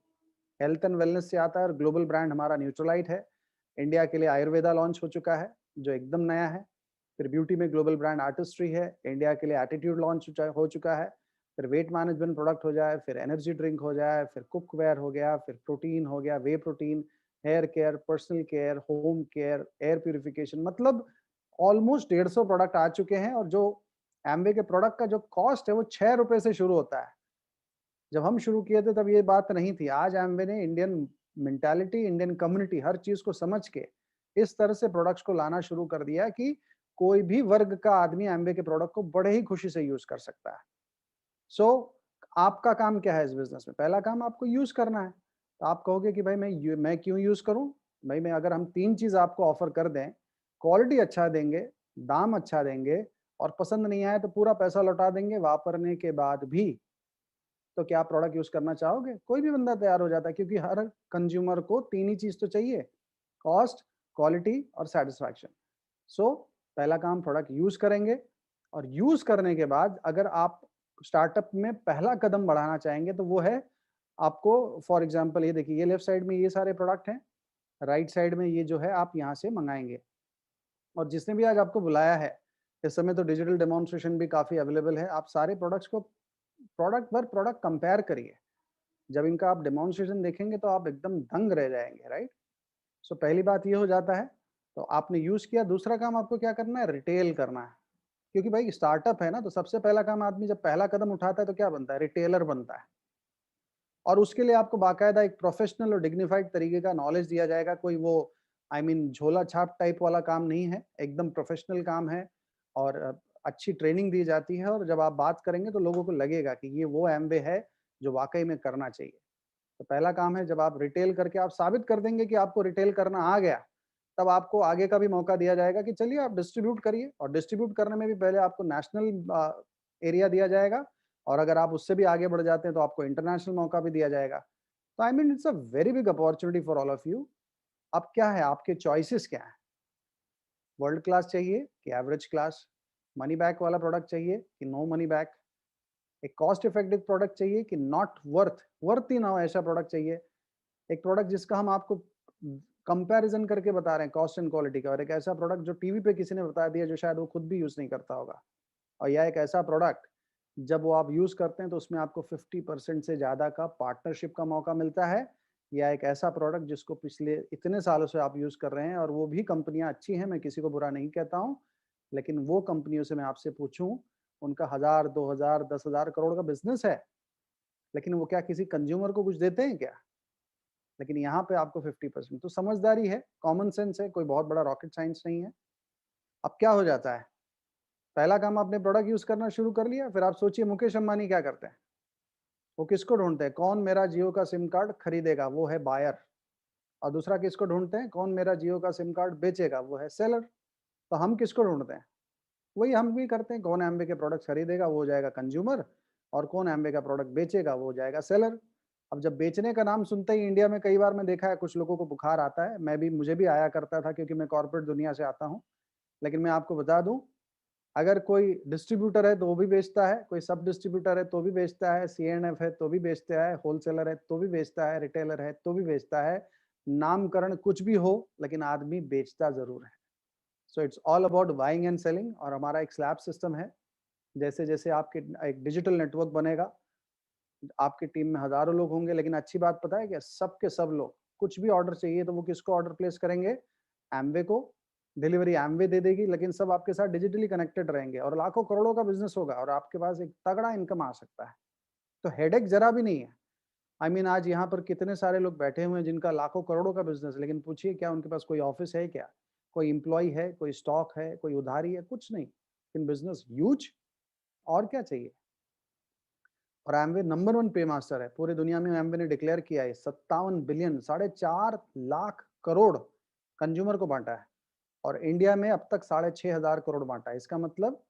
हेल्थ एंड वेलनेस से आता है। और ग्लोबल ब्रांड हमारा न्यूट्रलाइट है। इंडिया के लिए आयुर्वेदा लॉन्च हो चुका है, जो एकदम नया है। फिर ब्यूटी में ग्लोबल ब्रांड आर्टिस्ट्री है, इंडिया के लिए एटीट्यूड लॉन्च हो चुका है। फिर वेट मैनेजमेंट प्रोडक्ट हो जाए, फिर एनर्जी ड्रिंक हो जाए, फिर कुकवेयर हो गया, फिर प्रोटीन हो गया, whey protein, hair care, personal care, home care, air purification, मतलब ऑलमोस्ट 150 प्रोडक्ट आ चुके हैं। और जो एम्वे के प्रोडक्ट का जो कॉस्ट है वो 6 रुपए से शुरू होता है। जब हम शुरू किए थे तब ये बात नहीं थी। आज एम्वे ने इंडियन मेंटालिटी, इंडियन कम्युनिटी, हर चीज को समझ के इस तरह से प्रोडक्ट्स को लाना शुरू कर दिया कि कोई भी वर्ग का आदमी एम्वे के प्रोडक्ट को बड़े ही खुशी से यूज कर सकता है। सो आपका काम क्या है इस बिजनेस में? पहला काम आपको यूज करना है। तो आप कहोगे कि भाई मैं क्यों यूज करूं? भाई मैं, अगर हम 3 चीज आपको ऑफर कर दें, क्वालिटी अच्छा देंगे, दाम अच्छा देंगे, और पसंद नहीं आए तो पूरा पैसा लौटा देंगे वापरने के बाद भी, तो क्या आप प्रोडक्ट यूज करना चाहोगे? कोई भी बंदा तैयार हो जाता है, क्योंकि हर कंज्यूमर को 3 ही चीज तो चाहिए, कॉस्ट, क्वालिटी और सेटिस्फैक्शन। सो पहला काम प्रोडक्ट यूज करेंगे। और यूज करने के बाद अगर आप स्टार्टअप में पहला कदम बढ़ाना चाहेंगे तो वो है आपको, फॉर एग्जांपल ये देखिए, ये लेफ्ट साइड में ये सारे प्रोडक्ट हैं, राइट साइड में ये जो है आप यहाँ से मंगाएंगे। और जिसने भी आज आपको बुलाया है, इस समय तो डिजिटल डेमोन्स्ट्रेशन भी काफी अवेलेबल है, आप सारे प्रोडक्ट्स को प्रोडक्ट पर प्रोडक्ट कंपेयर करिए। जब इनका आप डेमोन्स्ट्रेशन देखेंगे तो आप एकदम दंग रह जाएंगे, राइट। सो पहली बात ये हो जाता है। तो आपने यूज किया। दूसरा काम आपको क्या करना है? रिटेल करना है। क्योंकि भाई स्टार्टअप है ना, तो सबसे पहला काम आदमी जब पहला कदम उठाता है तो क्या बनता है? रिटेलर बनता है। और उसके लिए आपको बाकायदा एक प्रोफेशनल और डिग्निफाइड तरीके का नॉलेज दिया जाएगा। कोई वो झोला छाप टाइप वाला काम नहीं है, एकदम प्रोफेशनल काम है। और अच्छी ट्रेनिंग दी जाती है। और जब आप बात करेंगे तो लोगों को लगेगा कि ये वो एम्वे है जो वाकई में करना चाहिए। तो पहला काम है, जब आप रिटेल करके आप साबित कर देंगे कि आपको रिटेल करना आ गया, तब आपको आगे का भी मौका दिया जाएगा कि चलिए आप डिस्ट्रीब्यूट करिए। और डिस्ट्रीब्यूट करने में भी पहले आपको नेशनल एरिया दिया जाएगा। और अगर आप उससे भी आगे बढ़ जाते हैं तो आपको इंटरनेशनल मौका भी दिया जाएगा। तो it's a very big opportunity for all of you. अब क्या है, आपके चॉइसेस क्या है? वर्ल्ड क्लास चाहिए कि एवरेज क्लास? मनी बैक वाला प्रोडक्ट चाहिए कि नो मनी बैक? एक कॉस्ट इफेक्टिव प्रोडक्ट चाहिए कि नॉट वर्थ ही ना हो ऐसा प्रोडक्ट चाहिए? एक प्रोडक्ट जिसका हम आपको कंपैरिजन करके बता रहे हैं कॉस्ट एंड क्वालिटी का, और एक ऐसा प्रोडक्ट जो टीवी पे किसी ने बता दिया जो शायद वो खुद भी यूज नहीं करता होगा। और या एक ऐसा प्रोडक्ट जब वो आप यूज करते हैं तो उसमें आपको 50% से ज्यादा का पार्टनरशिप का मौका मिलता है। या एक ऐसा प्रोडक्ट जिसको पिछले इतने सालों से आप यूज कर रहे हैं, और वो भी कंपनियां अच्छी हैं, मैं किसी को बुरा नहीं कहता हूं, लेकिन वो कंपनियों से मैं आपसे पूछूं, उनका 1000, 2000, 10,000 करोड़ का बिजनेस है, लेकिन वो क्या किसी कंज्यूमर को कुछ देते हैं क्या? लेकिन यहाँ पे आपको 50%। तो समझदारी है, कॉमन सेंस है, कोई बहुत बड़ा रॉकेट साइंस नहीं है। अब क्या हो जाता है? पहला काम आपने प्रोडक्ट यूज करना शुरू कर लिया। फिर आप सोचिए मुकेश अंबानी क्या करते हैं? वो किसको ढूंढते हैं? कौन मेरा जियो का सिम कार्ड खरीदेगा? वो है बायर। और दूसरा किसको ढूंढते हैं? कौन मेरा जियो का सिम कार्ड बेचेगा? वो है सेलर। तो हम किसको ढूंढते हैं? वही हम भी करते हैं, कौन एम्वे के प्रोडक्ट खरीदेगा वो हो जाएगा कंज्यूमर, और कौन एम्वे का प्रोडक्ट बेचेगा वो हो जाएगा सेलर। अब जब बेचने का नाम सुनते ही इंडिया में कई बार मैं देखा है कुछ लोगों को बुखार आता है, मुझे भी आया करता था क्योंकि मैं कॉर्पोरेट दुनिया से आता हूँ। लेकिन मैं आपको बता दूं, अगर कोई डिस्ट्रीब्यूटर है तो वो भी बेचता है, कोई सब डिस्ट्रीब्यूटर है तो भी बेचता है, सीएनएफ है तो भी बेचता है, होलसेलर है तो भी बेचता है, रिटेलर है तो भी बेचता है। नामकरण कुछ भी हो लेकिन आदमी बेचता जरूर है। So it's all about buying and selling. और हमारा एक स्लैब सिस्टम है, जैसे जैसे आपके एक डिजिटल नेटवर्क बनेगा, आपकी टीम में हजारों लोग होंगे, लेकिन अच्छी बात पता है क्या, सबके सब लोग कुछ भी ऑर्डर चाहिए तो वो किसको ऑर्डर प्लेस करेंगे? एम्वे को। डिलीवरी एम्वे दे देगी, लेकिन सब आपके साथ डिजिटली कनेक्टेड रहेंगे और लाखों करोड़ों का बिजनेस होगा और आपके पास एक तगड़ा इनकम आ सकता है। तो हेडेक जरा भी नहीं है। आज यहाँ पर कितने सारे लोग बैठे हुए हैं जिनका लाखों करोड़ों का बिजनेस, लेकिन पूछिए क्या उनके पास कोई ऑफिस है क्या, कोई एम्प्लॉय है, कोई स्टॉक है, कोई उधारी है? कुछ नहीं, लेकिन बिजनेस ह्यूज। और क्या चाहिए? और एमवे नंबर 1 पे मास्टर है पूरी दुनिया में। एमवे ने डिक्लेयर किया है 57 बिलियन, 4.5 लाख करोड़ कंज्यूमर को बांटा है, और इंडिया में अब तक 6,500 करोड़ बांटा है। इसका मतलब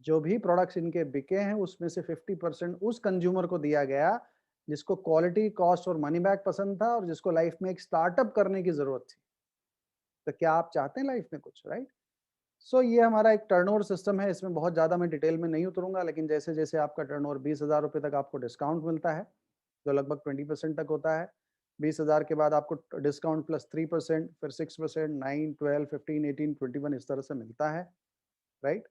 जो भी प्रोडक्ट्स इनके बिके हैं उसमें से 50% उस कंज्यूमर को दिया गया जिसको क्वालिटी, कॉस्ट और मनी बैक पसंद था और जिसको लाइफ में एक स्टार्टअप करने की जरूरत थी। तो क्या आप चाहते हैं लाइफ में कुछ, राइट? सो ये हमारा एक टर्नओवर सिस्टम है। इसमें बहुत ज़्यादा मैं डिटेल में नहीं उतरूंगा, लेकिन जैसे जैसे आपका टर्नओवर 20,000 रुपये तक आपको डिस्काउंट मिलता है, जो लगभग 20% तक होता है। 20,000 के बाद आपको डिस्काउंट प्लस 3%, फिर 6%, 9, 12, 15, 18, 21 इस तरह से मिलता है, राइट?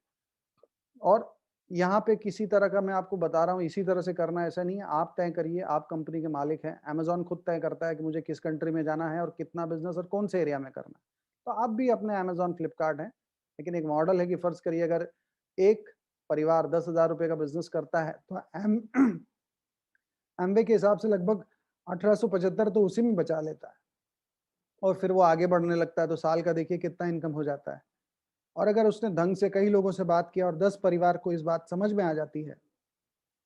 और यहाँ पे किसी तरह का मैं आपको बता रहा हूँ इसी तरह से करना है ऐसा नहीं है, आप तय करिए, आप कंपनी के मालिक हैं। अमेजॉन खुद तय करता है कि मुझे किस कंट्री में जाना है और कितना बिजनेस और कौन से एरिया में करना है। तो आप भी अपने अमेजॉन, फ्लिपकार्ट हैं, लेकिन एक मॉडल है कि फर्ज करिए अगर एक परिवार 10,000 रुपये का बिजनेस करता है तो एमवे के हिसाब से लगभग 1875 तो उसी में बचा लेता है, और फिर वो आगे बढ़ने लगता है तो साल का देखिए कितना इनकम हो जाता है। और अगर उसने ढंग से कई लोगों से बात किया और 10 परिवार को इस बात समझ में आ जाती है,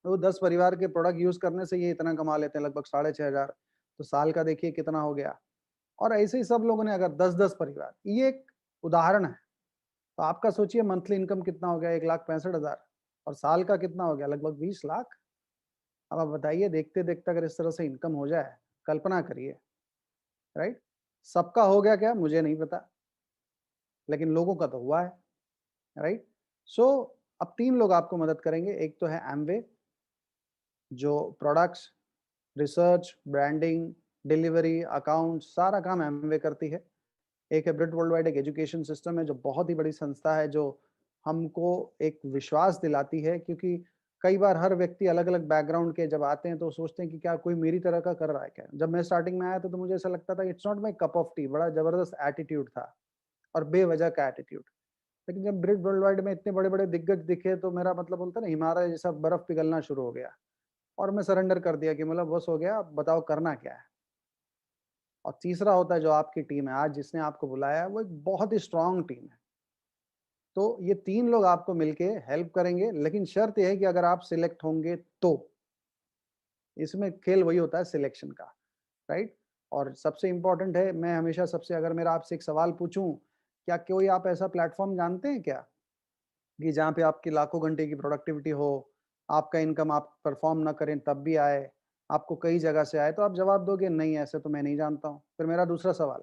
तो 10 परिवार के प्रोडक्ट यूज करने से ये इतना कमा लेते हैं, लगभग 6,500, तो साल का देखिए कितना हो गया। और ऐसे ही सब लोगों ने अगर 10-10 परिवार, ये एक उदाहरण है, तो आपका सोचिए मंथली इनकम कितना हो गया, 1,65,000, और साल का कितना हो गया, लगभग 20 लाख। अब आप बताइए, देखते देखते अगर इस तरह से इनकम हो जाए, कल्पना करिए, राइट? सबका हो गया क्या मुझे नहीं पता, लेकिन लोगों का तो हुआ है, राइट? सो अब 3 लोग आपको मदद करेंगे। एक तो है एमवे, जो products, research, branding, delivery, account, सारा काम एमवे करती है। एक है ब्रिट वर्ल्ड वाइड, एक एजुकेशन सिस्टम है जो बहुत ही बड़ी संस्था है, जो हमको एक विश्वास दिलाती है, क्योंकि कई बार हर व्यक्ति अलग अलग बैकग्राउंड के जब आते हैं तो सोचते हैं कि क्या कोई मेरी तरह का कर रहा है क्या। जब मैं स्टार्टिंग में आया था तो मुझे ऐसा लगता था it's not my cup of T, बड़ा जबरदस्त एटीट्यूड था और बेवजह का एटीट्यूड। लेकिन जब ब्रिट वर्ल्ड वाइड में इतने बड़े बड़े दिग्गज दिखे तो मेरा मतलब बोलता ना, हिमालय जैसा बर्फ पिघलना शुरू हो गया, और मैं सरेंडर कर दिया कि मतलब बस हो गया, अब बताओ करना क्या है। और तीसरा होता है जो आपकी टीम है आज, जिसने आपको बुलाया है, वो एक बहुत ही स्ट्रांग टीम है। तो ये 3 लोग आपको मिलके हेल्प करेंगे, लेकिन शर्त यह है कि अगर आप सिलेक्ट होंगे तो। इसमें खेल वही होता है सिलेक्शन का, राइट? और सबसे इंपॉर्टेंट है, मैं हमेशा सबसे, अगर मेरा आपसे एक सवाल पूछूं, क्या कोई आप ऐसा प्लेटफॉर्म जानते हैं क्या कि जहाँ पे आपकी लाखों घंटे की प्रोडक्टिविटी हो, आपका इनकम आप परफॉर्म ना करें तब भी आए, आपको कई जगह से आए? तो आप जवाब दोगे नहीं, ऐसे तो मैं नहीं जानता हूँ। फिर मेरा दूसरा सवाल,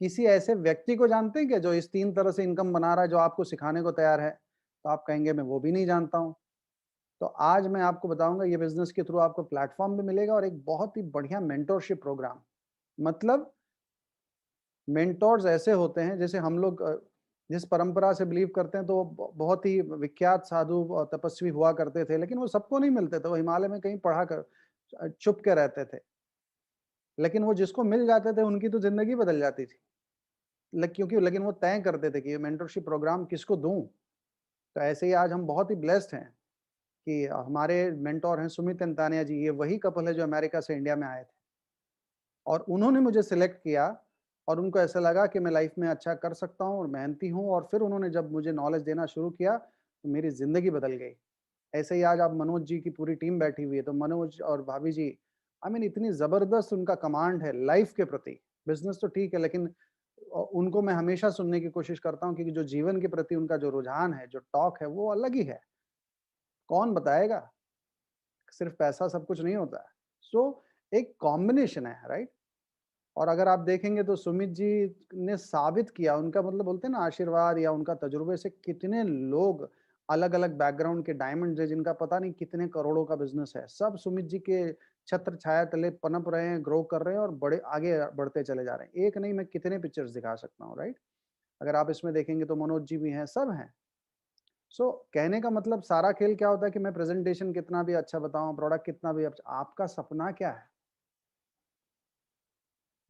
किसी ऐसे व्यक्ति को जानते हैं क्या जो इस 3 तरह से इनकम बना रहा है, जो आपको सिखाने को तैयार है? तो आप कहेंगे मैं वो भी नहीं जानता हूँ। तो आज मैं आपको बताऊंगा, ये बिजनेस के थ्रू आपको प्लेटफॉर्म भी मिलेगा और एक बहुत ही बढ़िया मेंटोरशिप प्रोग्राम। मतलब मेंटोर्स ऐसे होते हैं, जैसे हम लोग जिस परंपरा से बिलीव करते हैं, तो वो बहुत ही विख्यात साधु और तपस्वी हुआ करते थे, लेकिन वो सबको नहीं मिलते थे। वो हिमालय में कहीं पढ़ा कर छुप के रहते थे, लेकिन वो जिसको मिल जाते थे उनकी तो जिंदगी बदल जाती थी। लेकिन वो तय करते थे कि ये मेंटरशिप प्रोग्राम किसको दूं। तो ऐसे ही आज हम बहुत ही ब्लेस्ड हैं कि हमारे मेंटोर हैं सुमित एंतानिया जी। ये वही कपल है जो अमेरिका से इंडिया में आए थे, और उन्होंने मुझे सिलेक्ट किया, और उनको ऐसा लगा कि मैं लाइफ में अच्छा कर सकता हूँ और मेहनती हूँ, और फिर उन्होंने जब मुझे नॉलेज देना शुरू किया तो मेरी ज़िंदगी बदल गई। ऐसे ही आज आप मनोज जी की पूरी टीम बैठी हुई है, तो मनोज और भाभी जी, इतनी ज़बरदस्त उनका कमांड है लाइफ के प्रति। बिजनेस तो ठीक है, लेकिन उनको मैं हमेशा सुनने की कोशिश करता हूँ, क्योंकि जो जीवन के प्रति उनका जो रुझान है, जो टॉक है, वो अलग ही है। कौन बताएगा? सिर्फ पैसा सब कुछ नहीं होता है। सो एक कॉम्बिनेशन है, राइट? और अगर आप देखेंगे तो सुमित जी ने साबित किया, उनका मतलब बोलते हैं ना आशीर्वाद या उनका तजुर्बे से कितने लोग अलग-अलग बैकग्राउंड के डायमंड्स हैं जिनका पता नहीं कितने करोड़ों का बिज़नेस है। सब सुमित जी के छत्र छाया तले पनप रहे हैं, ग्रो कर रहे हैं और बड़े आगे बढ़ते चले जा रहे हैं। एक नहीं, मैं कितने पिक्चर्स दिखा सकता हूँ, राइट? अगर आप इसमें देखेंगे तो मनोज जी भी हैं, सब हैं। सो कहने का मतलब सारा खेल क्या होता है कि मैं प्रेजेंटेशन कितना भी अच्छा बताऊं, प्रोडक्ट कितना भी अच्छा, आपका सपना क्या है?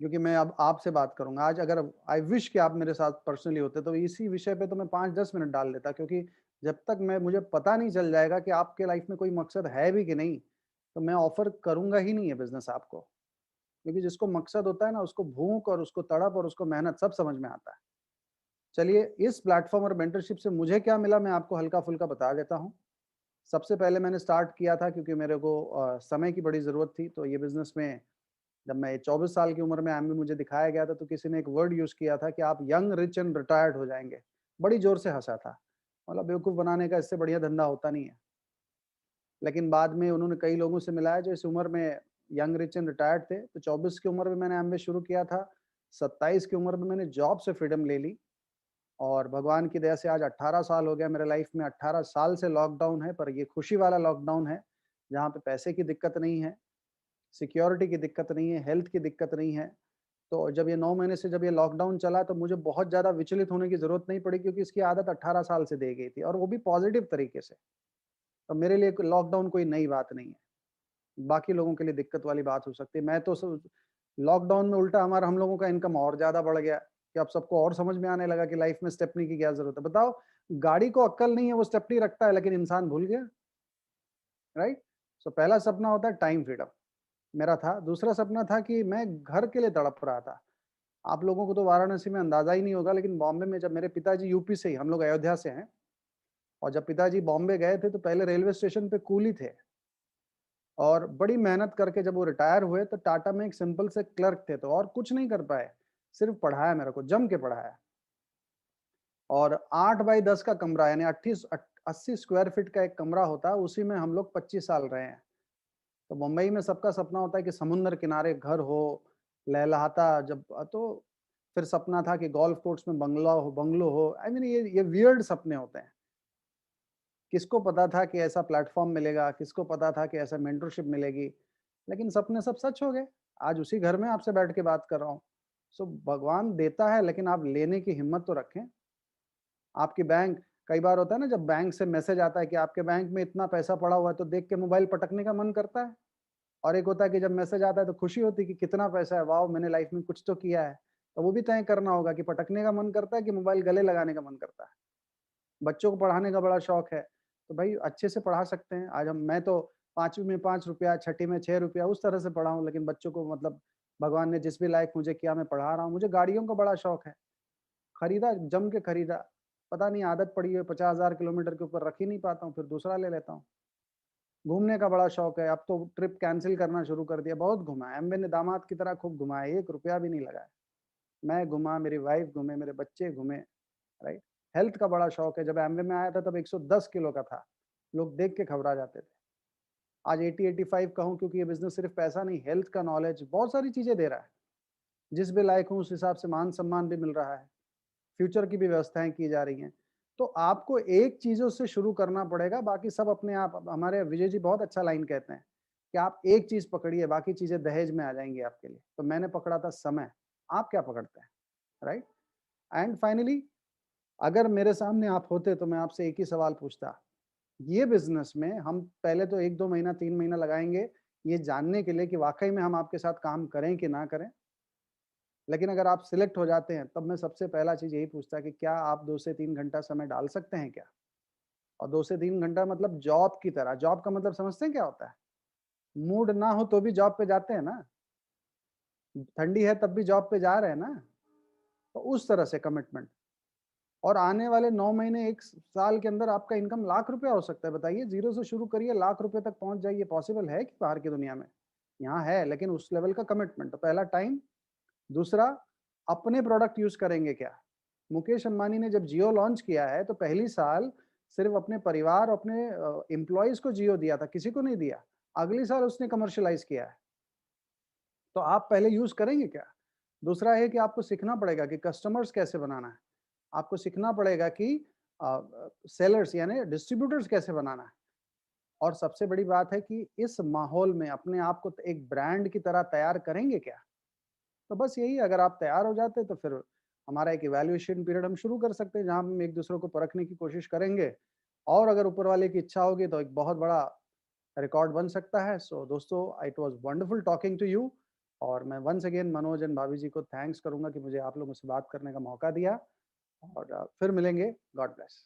क्योंकि मैं अब आपसे बात करूंगा आज, अगर आई विश कि आप मेरे साथ पर्सनली होते तो इसी विषय पे तो मैं 5-10 मिनट डाल देता, क्योंकि जब तक मैं मुझे पता नहीं चल जाएगा कि आपके लाइफ में कोई मकसद है भी कि नहीं, तो मैं ऑफर करूंगा ही नहीं है बिजनेस आपको। क्योंकि जिसको मकसद होता है ना, उसको भूख और उसको तड़प और उसको मेहनत सब समझ में आता है। चलिए, इस प्लेटफॉर्म और मेंटरशिप से मुझे क्या मिला मैं आपको हल्का फुल्का बता देता हूँ। सबसे पहले मैंने स्टार्ट किया था क्योंकि मेरे को समय की बड़ी ज़रूरत थी। तो ये बिज़नेस में जब मैं 24 साल की उम्र में एमबी मुझे दिखाया गया था, तो किसी ने एक वर्ड यूज़ किया था कि आप यंग, रिच एंड रिटायर्ड हो जाएँगे। बड़ी ज़ोर से हँसा था। मतलब बेवकूफ़ बनाने का इससे बढ़िया धंधा होता नहीं है। लेकिन बाद में उन्होंने कई लोगों से मिलाया जो इस उम्र में यंग, रिच एंड रिटायर्ड थे। तो 24 की उम्र में मैंने एमबी शुरू किया था। 27 की उम्र में मैंने जॉब से फ्रीडम ले ली और भगवान की दया से आज 18 साल हो गया मेरे लाइफ में। 18 साल से लॉकडाउन है, पर ये खुशी वाला लॉकडाउन है, जहाँ पे पैसे की दिक्कत नहीं है, सिक्योरिटी की दिक्कत नहीं है, हेल्थ की दिक्कत नहीं है। तो जब ये 9 महीने से जब ये लॉकडाउन चला, तो मुझे बहुत ज़्यादा विचलित होने की ज़रूरत नहीं पड़ी, क्योंकि इसकी आदत 18 साल से दी गई थी और वो भी पॉज़िटिव तरीके से। तो मेरे लिए लॉकडाउन कोई नई बात नहीं है। बाकी लोगों के लिए दिक्कत वाली बात हो सकती है। मैं तो लॉकडाउन में उल्टा हमारा हम लोगों का इनकम और ज़्यादा बढ़ गया कि अब सबको और समझ में आने लगा कि लाइफ में स्टेपनी की क्या ज़रूरत है। बताओ, गाड़ी को अक्ल नहीं है, वो स्टेपनी रखता है, लेकिन इंसान भूल गया, राइट? सो पहला सपना होता है टाइम फ्रीडम, मेरा था। दूसरा सपना था कि मैं घर के लिए तड़प रहा था। आप लोगों को तो वाराणसी में अंदाजा ही नहीं होगा, लेकिन बॉम्बे में जब मेरे पिताजी यूपी से ही, हम लोग अयोध्या से हैं, और जब पिताजी बॉम्बे गए थे तो पहले रेलवे स्टेशन पे कूली थे और बड़ी मेहनत करके जब वो रिटायर हुए तो टाटा में एक सिंपल से क्लर्क थे, तो और कुछ नहीं कर पाए, सिर्फ पढ़ाया, मेरे को जम के पढ़ाया। और 8 बाई 10 का कमरा, यानी 80 स्क्वायर फीट का एक कमरा होता है, उसी में हम लोग 25 साल रहे हैं। तो मुंबई में सबका सपना होता है कि समुद्र किनारे घर हो, लहलहाता जब, तो फिर सपना था कि गोल्फ कोर्स में बंगलो हो। आई मीन ये वियर्ड सपने होते हैं। किसको पता था कि ऐसा प्लेटफॉर्म मिलेगा, किसको पता था कि ऐसा मेंटरशिप मिलेगी, लेकिन सपने सब सच हो गए। आज उसी घर में आपसे बैठ के बात कर रहा हूँ। सो भगवान देता है, लेकिन आप लेने की हिम्मत तो रखें। आपकी बैंक, कई बार होता है ना, जब बैंक से मैसेज आता है कि आपके बैंक में इतना पैसा पड़ा हुआ है, तो देख के मोबाइल पटकने का मन करता है। और एक होता है कि जब मैसेज आता है तो खुशी होती है कि कितना पैसा है, वाओ मैंने लाइफ में कुछ तो किया है। तो वो भी तय करना होगा कि पटकने का मन करता है कि मोबाइल गले लगाने का मन करता है। बच्चों को पढ़ाने का बड़ा शौक है, तो भाई अच्छे से पढ़ा सकते हैं। आज मैं तो 5वीं में 5 रुपया, छठी में 6 रुपया उस तरह से पढ़ा हूँ, लेकिन बच्चों को मतलब भगवान ने जिस भी लायक मुझे किया, मैं पढ़ा रहा हूँ। मुझे गाड़ियों का बड़ा शौक है, खरीदा, जम के खरीदा। पता नहीं आदत पड़ी है, 50,000 किलोमीटर के ऊपर रख ही नहीं पाता हूँ, फिर दूसरा ले लेता हूँ। घूमने का बड़ा शौक है, अब तो ट्रिप कैंसिल करना शुरू कर दिया। बहुत घुमा है, एमबी ने दामाद की तरह खूब घुमाया, 1 रुपया भी नहीं लगाया। मैं घुमा, मेरी वाइफ घूमे, मेरे बच्चे घूमे, राइट? हेल्थ का बड़ा शौक है। जब एमबी में आया था तब 110 किलो का था, लोग देख के घबरा जाते थे। आज 80-85 का हूँ, क्योंकि ये बिजनेस सिर्फ पैसा नहीं, हेल्थ का नॉलेज, बहुत सारी चीजें दे रहा है। जिस भी लायक हूँ उस हिसाब से मान सम्मान भी मिल रहा है, फ्यूचर की भी व्यवस्थाएं की जा रही हैं। तो आपको एक चीजों से शुरू करना पड़ेगा, बाकी सब अपने आप। हमारे विजय जी बहुत अच्छा लाइन कहते हैं कि आप एक चीज पकड़िए, बाकी चीजें दहेज में आ जाएंगी आपके लिए। तो मैंने पकड़ा था समय, आप क्या पकड़ते हैं, राइट? एंड फाइनली, अगर मेरे सामने आप होते तो मैं आपसे एक ही सवाल पूछता। ये बिजनेस में हम पहले तो 1-2 महीना 3 महीना लगाएंगे ये जानने के लिए कि वाकई में हम आपके साथ काम करें कि ना करें। लेकिन अगर आप सिलेक्ट हो जाते हैं, तब मैं सबसे पहला चीज़ यही पूछता कि क्या आप 2 से 3 घंटा समय डाल सकते हैं क्या? और 2 से 3 घंटा मतलब जॉब की तरह। जॉब का मतलब समझते हैं क्या होता है? मूड ना हो तो भी जॉब पे जाते हैं ना, ठंडी है तब भी जॉब पे जा रहे हैं ना। तो उस तरह से कमिटमेंट। और आने वाले 9 महीने 1 साल के अंदर आपका इनकम लाख रुपया हो सकता है। बताइए, ज़ीरो से शुरू करिए, लाख रुपए तक पहुँच जाइए। पॉसिबल है कि बाहर की दुनिया में? यहाँ है, लेकिन उस लेवल का कमिटमेंट। तो पहला टाइम, दूसरा अपने प्रोडक्ट यूज करेंगे क्या? मुकेश अंबानी ने जब जियो लॉन्च किया है तो पहली साल सिर्फ अपने परिवार, अपने एम्प्लॉयज को जियो दिया था, किसी को नहीं दिया। अगली साल उसने कमर्शियलाइज किया है। तो आप पहले यूज करेंगे क्या? दूसरा है कि आपको सीखना पड़ेगा कि कस्टमर्स कैसे बनाना है। आपको सीखना पड़ेगा कि सेलर्स यानी डिस्ट्रीब्यूटर्स कैसे बनाना है। और सबसे बड़ी बात है कि इस माहौल में अपने आप को एक ब्रांड की तरह तैयार करेंगे क्या? तो बस यही, अगर आप तैयार हो जाते तो फिर हमारा एक इवैल्यूएशन पीरियड हम शुरू कर सकते हैं, जहां हम एक दूसरे को परखने की कोशिश करेंगे। और अगर ऊपर वाले की इच्छा होगी तो एक बहुत बड़ा रिकॉर्ड बन सकता है। सो दोस्तों, it was wonderful talking to you. और मैं वंस अगेन मनोज एंड भाभी जी को थैंक्स करूंगा कि मुझे आप लोगों से बात करने का मौका दिया। और फिर मिलेंगे। God bless.